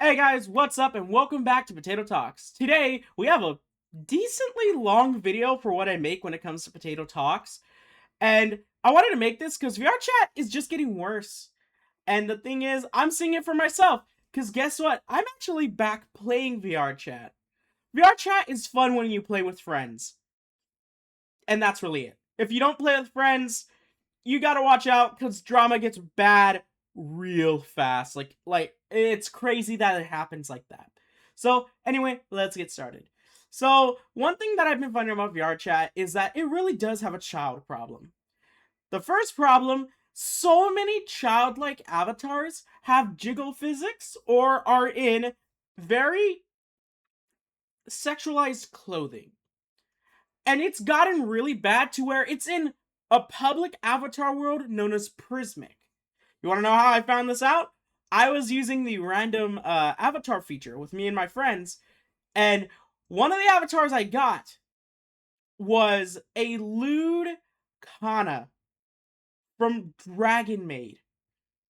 Hey guys, what's up and welcome back to Potato Talks. Today, we have a decently long video for what I make when it comes to Potato Talks. And I wanted to make this because Vrchat is just getting worse. And the thing is, I'm seeing it for myself. Because guess what? I'm actually back playing Vrchat. Vrchat is fun when you play with friends. And that's really it. If you don't play with friends, you gotta watch out because drama gets bad real fast. Like it's crazy that it happens like that. So anyway, let's get started. So one thing that I've been finding about VRChat is that it really does have a child problem. The first problem, so many childlike avatars have jiggle physics or are in very sexualized clothing. And it's gotten really bad to where it's in a public avatar world known as Prismic. You want to know how I found this out? I was using the random avatar feature with me and my friends, and one of the avatars I got was a lewd Kana from Dragon Maid.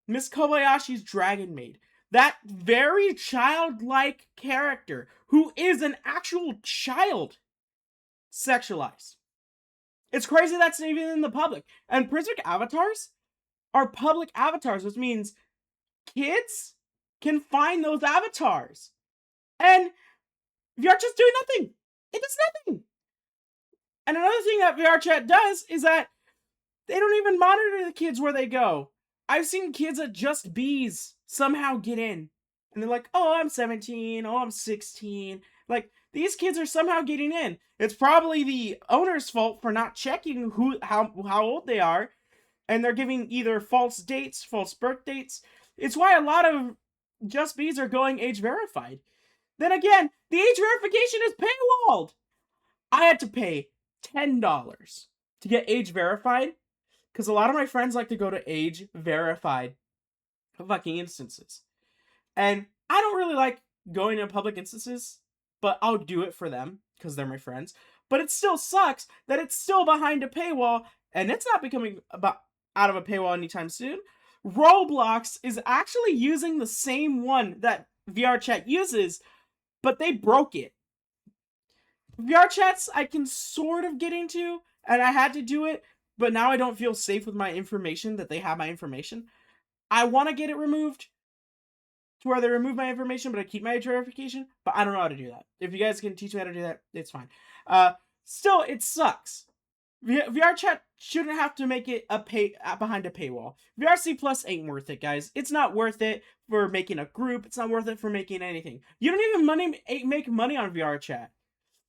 Miss Kobayashi's Dragon Maid. That very childlike character who is an actual child sexualized. It's crazy that's even in the public. And Prismic avatars are public avatars, which means kids can find those avatars. And VR just doing nothing. It does nothing. And another thing that VRChat does is that they don't even monitor the kids where they go. I've seen kids at Just Bees somehow get in. And they're like, oh, I'm 17. Oh, I'm 16. Like, these kids are somehow getting in. It's probably the owner's fault for not checking how old they are. And they're giving either false dates, false birth dates. It's why a lot of Just Bees are going age verified. Then again, the age verification is paywalled. I had to pay $10 to get age verified because a lot of my friends like to go to age verified fucking instances. And I don't really like going to public instances, but I'll do it for them because they're my friends. But it still sucks that it's still behind a paywall and it's not becoming out of a paywall anytime soon. Roblox is actually using the same one that VRChat uses, but they broke it. VRChats I can sort of get into, and I had to do it, but now I don't feel safe with my information that they have my information. I want to get it removed to where they remove my information, but I keep my age verification, but I don't know how to do that. If you guys can teach me how to do that, it's fine. Still, it sucks. VRChat shouldn't have to make it behind a paywall. VRC Plus ain't worth it, guys. It's not worth it for making a group. It's not worth it for making anything. You don't even make money on VRChat.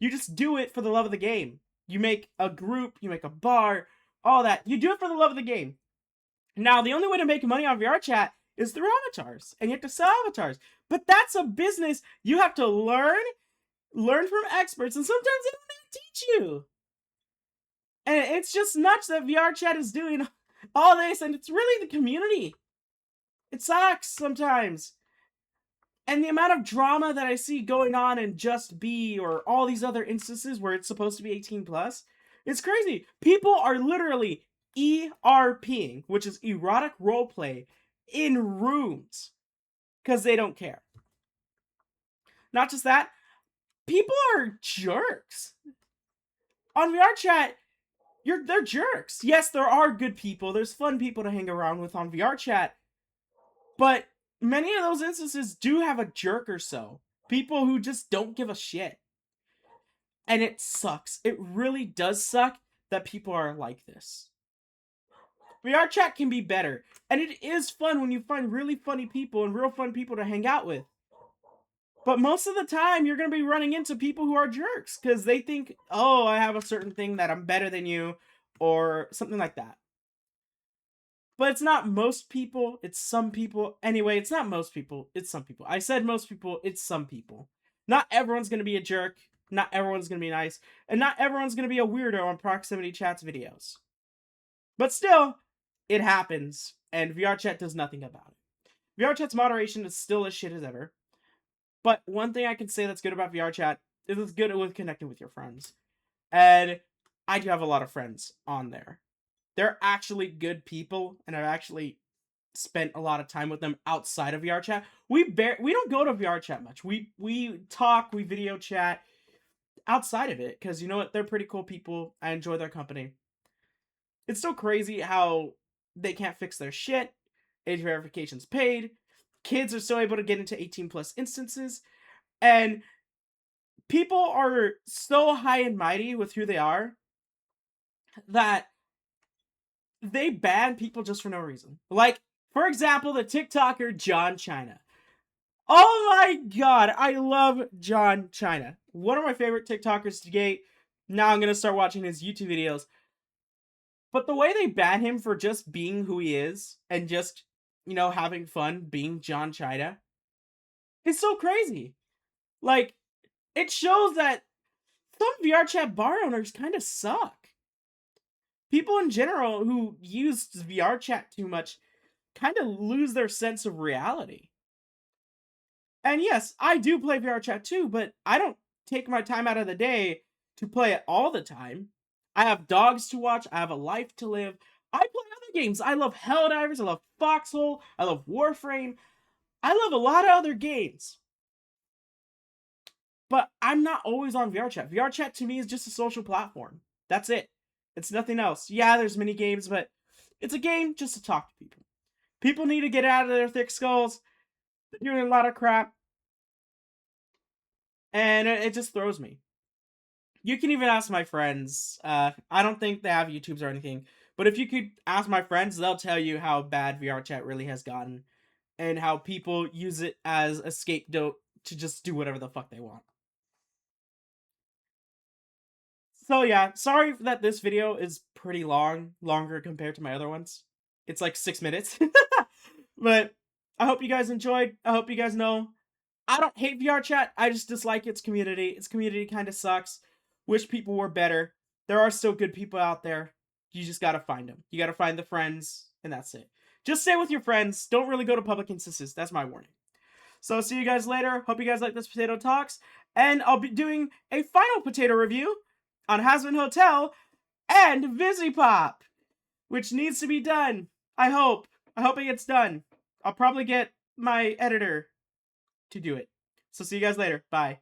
You just do it for the love of the game. You make a group, you make a bar, all that. You do it for the love of the game. Now, the only way to make money on VRChat is through avatars, and you have to sell avatars. But that's a business you have to learn from experts, and sometimes they don't even teach you. And it's just nuts that VRChat is doing all this, and it's really the community. It sucks sometimes. And the amount of drama that I see going on in Just Be or all these other instances where it's supposed to be 18 plus, it's crazy. People are literally ERPing, which is erotic roleplay, in rooms because they don't care. Not just that, people are jerks. On VRChat, they're jerks. Yes, there are good people. There's fun people to hang around with on VRChat, but many of those instances do have a jerk or so. People who just don't give a shit. And it sucks. It really does suck that people are like this. VRChat can be better. And it is fun when you find really funny people and real fun people to hang out with. But most of the time, you're going to be running into people who are jerks. Because they think, oh, I have a certain thing that I'm better than you. Or something like that. But it's not most people, it's some people. Anyway, it's not most people, it's some people. I said most people, it's some people. Not everyone's gonna be a jerk, not everyone's gonna be nice, and not everyone's gonna be a weirdo on Proximity Chat's videos. But still, it happens, and VRChat does nothing about it. VRChat's moderation is still as shit as ever. But one thing I can say that's good about VRChat is it's good with connecting with your friends. And I do have a lot of friends on there. They're actually good people, and I've actually spent a lot of time with them outside of VRChat. We don't go to VRChat much. We talk, we video chat outside of it because you know what, they're pretty cool people. I enjoy their company. It's still crazy how they can't fix their shit. Age verification's paid. Kids are still able to get into 18 plus instances, and people are so high and mighty with who they are that they ban people just for no reason. Like, for example, the TikToker John China. Oh my god, I love John China. One of my favorite TikTokers to date. Now I'm gonna start watching his YouTube videos. But the way they ban him for just being who he is and just, having fun being John China is so crazy. Like, it shows that some VRChat bar owners kind of suck. People in general who use VRChat too much kind of lose their sense of reality. And yes, I do play VRChat too, but I don't take my time out of the day to play it all the time. I have dogs to watch, I have a life to live. I play other games. I love Helldivers, I love Foxhole, I love Warframe. I love a lot of other games. But I'm not always on VRChat. VRChat to me is just a social platform. That's it. It's nothing else. Yeah, there's mini games, but it's a game just to talk to people. People need to get out of their thick skulls. They're doing a lot of crap. And it just throws me. You can even ask my friends. I don't think they have YouTubes or anything. But if you could ask my friends, they'll tell you how bad VRChat really has gotten. And how people use it as a scapegoat to just do whatever the fuck they want. So yeah, sorry that this video is pretty long, longer compared to my other ones. It's like 6 minutes. But I hope you guys enjoyed. I hope you guys know I don't hate VRChat. I just dislike its community. Its community kind of sucks. Wish people were better. There are still good people out there. You just gotta find them. You gotta find the friends, and that's it. Just stay with your friends. Don't really go to public instances. That's my warning. So see you guys later. Hope you guys like this Potato Talks. And I'll be doing a final potato review on Hazbin Hotel and VisiPop, which needs to be done. I hope. I hope it gets done. I'll probably get my editor to do it. So see you guys later. Bye.